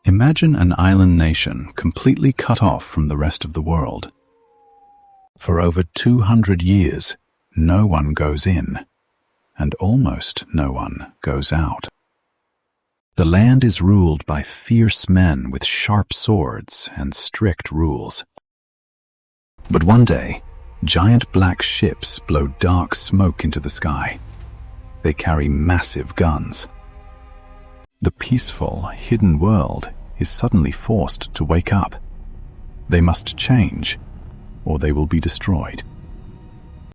Imagine an island nation completely cut off from the rest of the world. For over 200 years, no one goes in, and almost no one goes out. The land is ruled by fierce men with sharp swords and strict rules. But one day, giant black ships blow dark smoke into the sky. They carry massive guns. The peaceful, hidden world is suddenly forced to wake up. They must change, or they will be destroyed.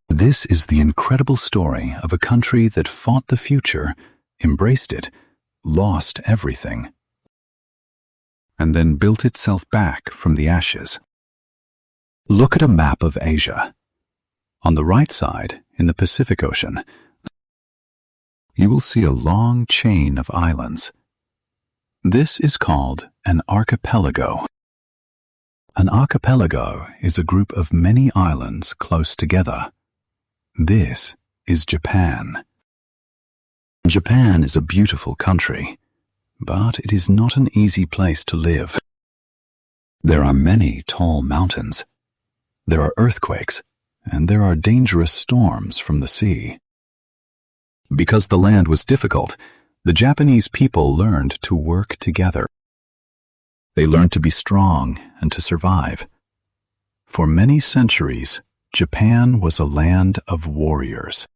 This is the incredible story of a country that fought the future, embraced it, lost everything, and then built itself back from the ashes. Look at a map of Asia. On the right side, in the Pacific Ocean, you will see a long chain of islands. This is called an archipelago. An archipelago is a group of many islands close together. This is Japan. Japan is a beautiful country, but it is not an easy place to live. There are many tall mountains. There are earthquakes, and there are dangerous storms from the sea. Because the land was difficult, the Japanese people learned to work together. They learned to be strong and to survive. For many centuries, Japan was a land of warriors.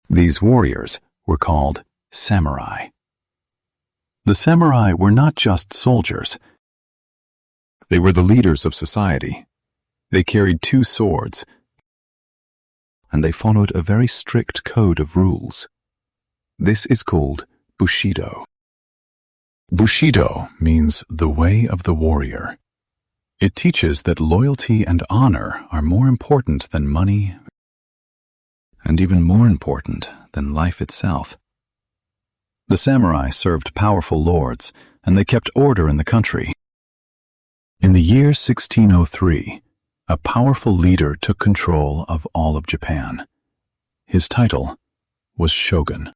These warriors were called samurai. The samurai were not just soldiers. They were the leaders of society. They carried 2 swords, and they followed a very strict code of rules. This is called Bushido. Bushido means the way of the warrior. It teaches that loyalty and honor are more important than money, and even more important than life itself. The samurai served powerful lords, and they kept order in the country. In the year 1603, a powerful leader took control of all of Japan. His title was shogun.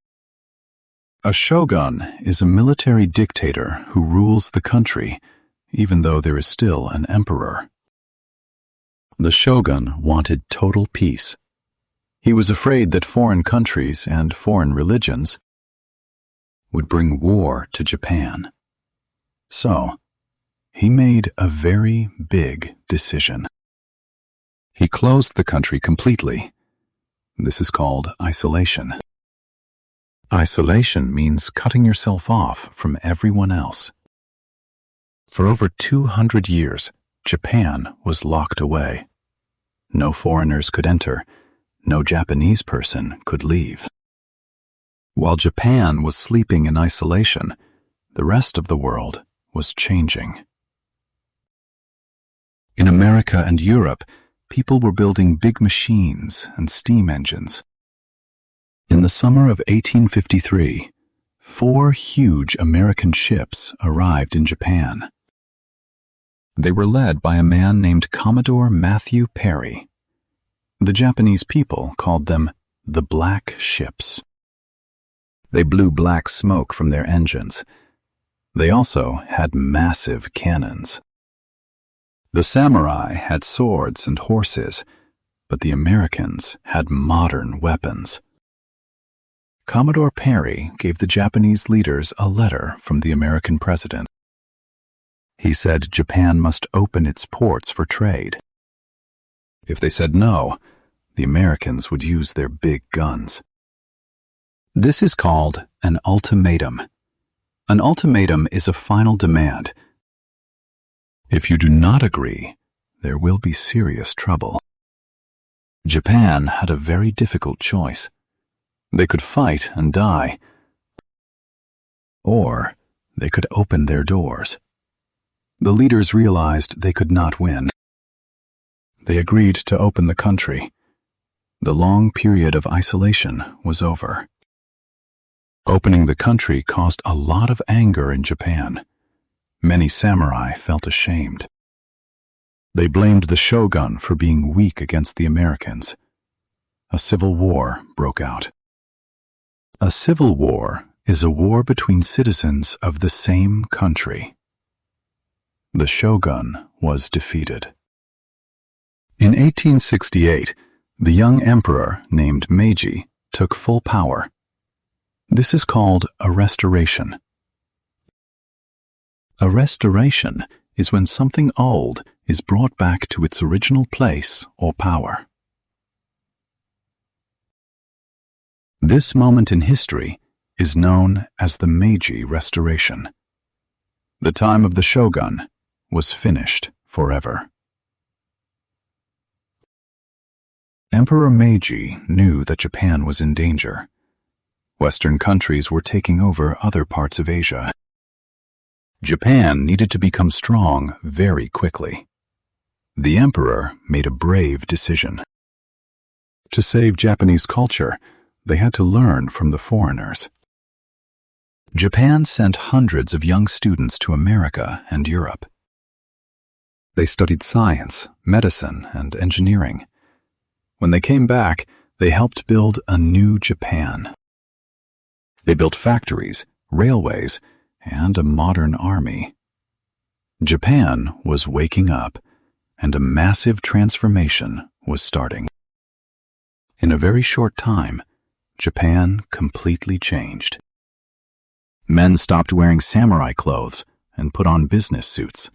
A shogun is a military dictator who rules the country, even though there is still an emperor. The shogun wanted total peace. He was afraid that foreign countries and foreign religions would bring war to Japan. So, he made a very big decision. He closed the country completely. This is called isolation. Isolation means cutting yourself off from everyone else. For over 200 years, Japan was locked away. No foreigners could enter. No Japanese person could leave. While Japan was sleeping in isolation, the rest of the world was changing. In America and Europe, people were building big machines and steam engines. In the summer of 1853, 4 huge American ships arrived in Japan. They were led by a man named Commodore Matthew Perry. The Japanese people called them the Black Ships. They blew black smoke from their engines. They also had massive cannons. The samurai had swords and horses, but the Americans had modern weapons. Commodore Perry gave the Japanese leaders a letter from the American president. He said Japan must open its ports for trade. If they said no, the Americans would use their big guns. This is called an ultimatum. An ultimatum is a final demand. If you do not agree, there will be serious trouble. Japan had a very difficult choice. They could fight and die, or they could open their doors. The leaders realized they could not win. They agreed to open the country. The long period of isolation was over. Opening the country caused a lot of anger in Japan. Many samurai felt ashamed. They blamed the shogun for being weak against the Americans. A civil war broke out. A civil war is a war between citizens of the same country. The shogun was defeated. In 1868, the young emperor named Meiji took full power. This is called a restoration. A restoration is when something old is brought back to its original place or power. This moment in history is known as the Meiji Restoration. The time of the shogun was finished forever. Emperor Meiji knew that Japan was in danger. Western countries were taking over other parts of Asia. Japan needed to become strong very quickly. The emperor made a brave decision. To save Japanese culture, they had to learn from the foreigners. Japan sent hundreds of young students to America and Europe. They studied science, medicine, and engineering. When they came back, they helped build a new Japan. They built factories, railways, and a modern army. Japan was waking up, and a massive transformation was starting. In a very short time, Japan completely changed. Men stopped wearing samurai clothes and put on business suits.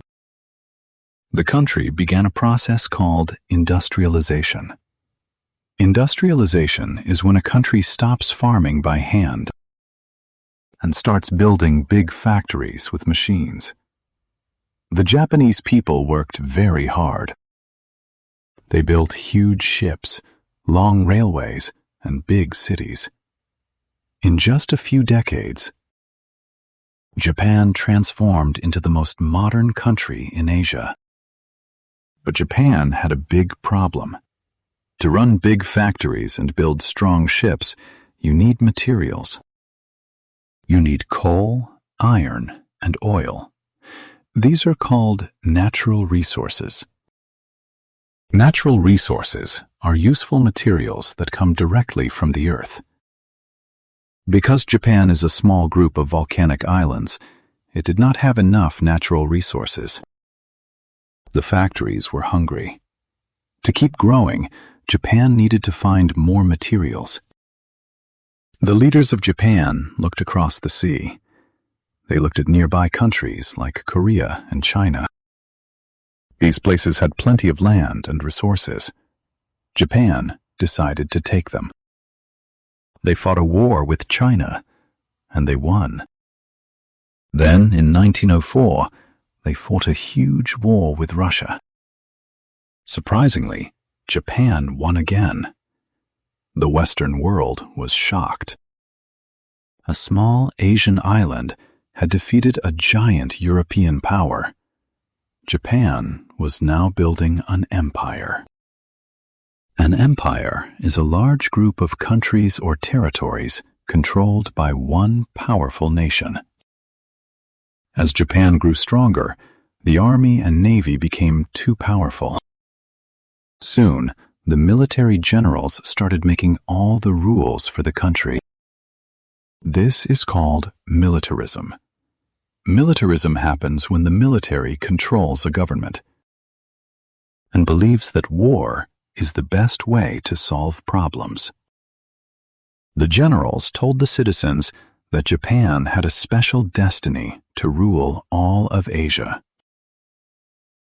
The country began a process called industrialization. Industrialization is when a country stops farming by hand and starts building big factories with machines. The Japanese people worked very hard. They built huge ships, long railways, and big cities. In just a few decades, Japan transformed into the most modern country in Asia. But Japan had a big problem. To run big factories and build strong ships, you need materials. You need coal, iron, and oil. These are called natural resources. Natural resources are useful materials that come directly from the earth. Because Japan is a small group of volcanic islands, it did not have enough natural resources. The factories were hungry. To keep growing, Japan needed to find more materials. The leaders of Japan looked across the sea. They looked at nearby countries like Korea and China. These places had plenty of land and resources. Japan decided to take them. They fought a war with China, and they won. Then, in 1904, they fought a huge war with Russia. Surprisingly, Japan won again. The Western world was shocked. A small Asian island had defeated a giant European power. Japan was now building an empire. An empire is a large group of countries or territories controlled by one powerful nation. As Japan grew stronger, the army and navy became too powerful. Soon, the military generals started making all the rules for the country. This is called militarism. Militarism happens when the military controls a government and believes that war is the best way to solve problems. The generals told the citizens that Japan had a special destiny to rule all of Asia.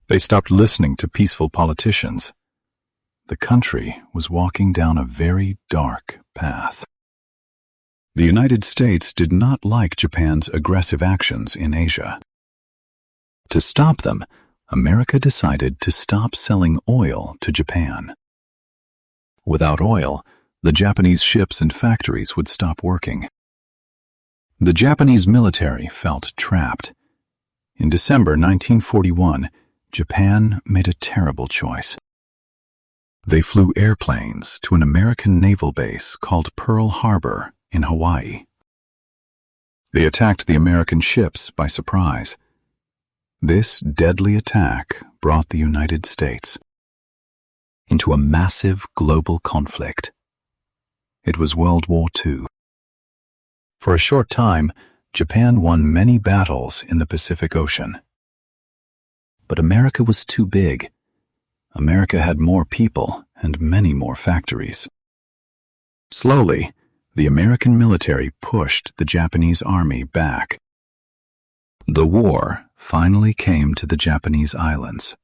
They stopped listening to peaceful politicians. The country was walking down a very dark path. The United States did not like Japan's aggressive actions in Asia. To stop them, America decided to stop selling oil to Japan. Without oil, the Japanese ships and factories would stop working. The Japanese military felt trapped. In December 1941, Japan made a terrible choice. They flew airplanes to an American naval base called Pearl Harbor in Hawaii. They attacked the American ships by surprise. This deadly attack brought the United States into a massive global conflict. It was World War II. For a short time, Japan won many battles in the Pacific Ocean. But America was too big. America had more people and many more factories. Slowly, the American military pushed the Japanese army back. The war finally came to the Japanese islands.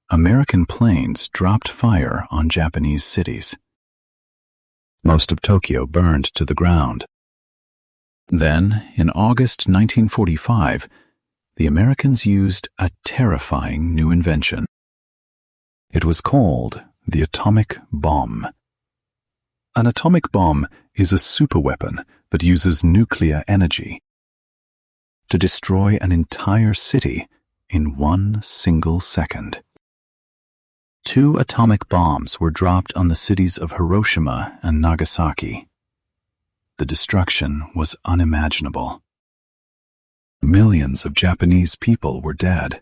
American planes dropped fire on Japanese cities. Most of Tokyo burned to the ground. Then, in August 1945, the Americans used a terrifying new invention. It was called the atomic bomb. An atomic bomb is a superweapon that uses nuclear energy to destroy an entire city in one single second. 2 atomic bombs were dropped on the cities of Hiroshima and Nagasaki. The destruction was unimaginable. Millions of Japanese people were dead.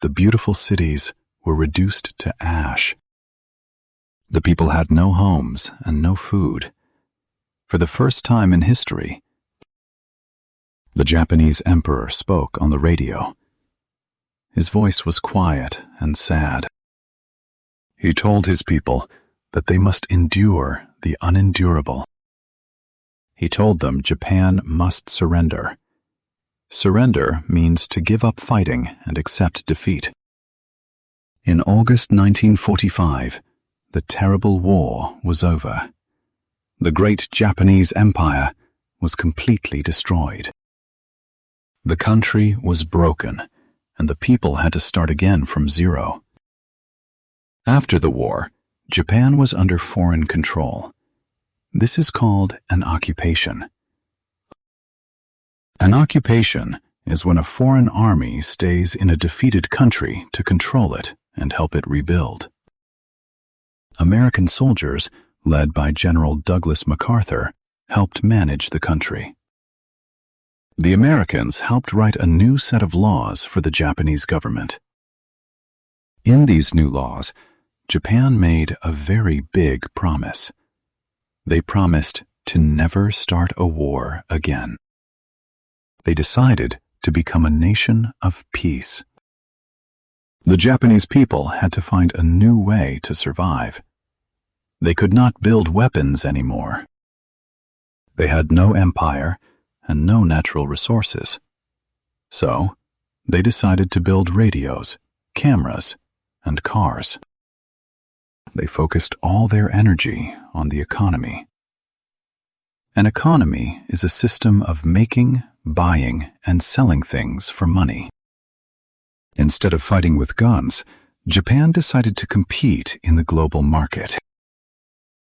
The beautiful cities were reduced to ash. The people had no homes and no food. For the first time in history, the Japanese emperor spoke on the radio. His voice was quiet and sad. He told his people that they must endure the unendurable. He told them Japan must surrender. Surrender means to give up fighting and accept defeat. In August 1945, the terrible war was over. The great Japanese empire was completely destroyed. The country was broken, and the people had to start again from zero. After the war, Japan was under foreign control. This is called an occupation. An occupation is when a foreign army stays in a defeated country to control it and help it rebuild. American soldiers, led by General Douglas MacArthur, helped manage the country. The Americans helped write a new set of laws for the Japanese government. In these new laws, Japan made a very big promise. They promised to never start a war again. They decided to become a nation of peace. The Japanese people had to find a new way to survive. They could not build weapons anymore. They had no empire and no natural resources. So, they decided to build radios, cameras, and cars. They focused all their energy on the economy. An economy is a system of making, buying, and selling things for money. Instead of fighting with guns, Japan decided to compete in the global market.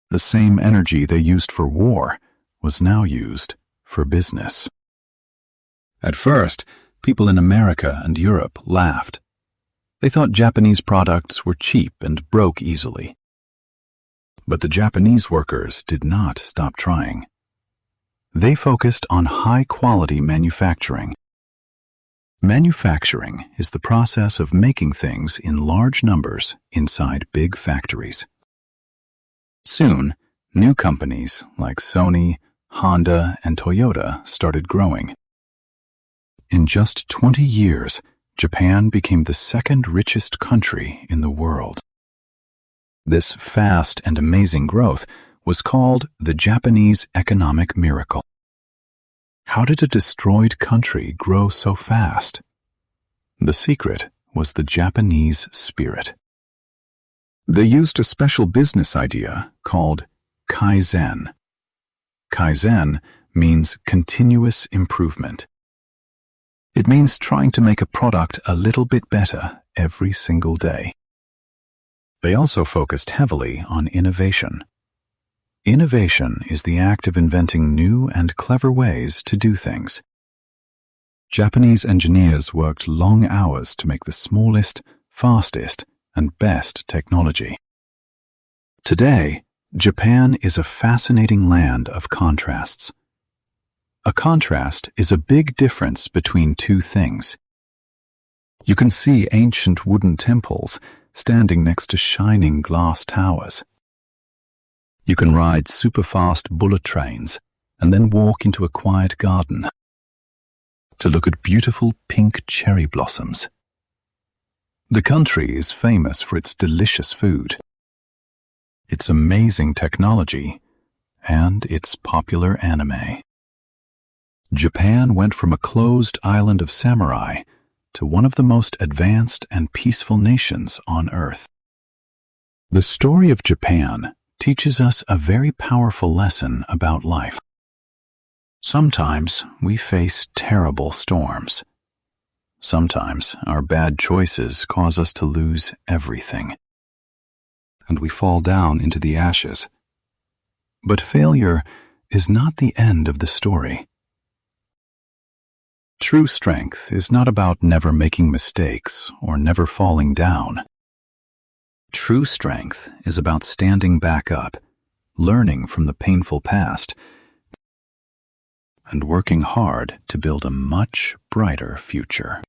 The same energy they used for war was now used for business. At first, people in America and Europe laughed. They thought Japanese products were cheap and broke easily. But the Japanese workers did not stop trying. They focused on high-quality manufacturing. Manufacturing is the process of making things in large numbers inside big factories. Soon, new companies like Sony, Honda, and Toyota started growing. In just 20 years, Japan became the second richest country in the world. This fast and amazing growth was called the Japanese economic miracle. How did a destroyed country grow so fast? The secret was the Japanese spirit. They used a special business idea called Kaizen. Kaizen means continuous improvement. It means trying to make a product a little bit better every single day. They also focused heavily on innovation. Innovation is the act of inventing new and clever ways to do things. Japanese engineers worked long hours to make the smallest, fastest, and best technology. Today, Japan is a fascinating land of contrasts. A contrast is a big difference between two things. You can see ancient wooden temples standing next to shining glass towers. You can ride super-fast bullet trains and then walk into a quiet garden to look at beautiful pink cherry blossoms. The country is famous for its delicious food, its amazing technology, and its popular anime. Japan went from a closed island of samurai to one of the most advanced and peaceful nations on Earth. The story of Japan teaches us a very powerful lesson about life. Sometimes we face terrible storms. Sometimes our bad choices cause us to lose everything, and we fall down into the ashes. But failure is not the end of the story. True strength is not about never making mistakes or never falling down. True strength is about standing back up, learning from the painful past, and working hard to build a much brighter future.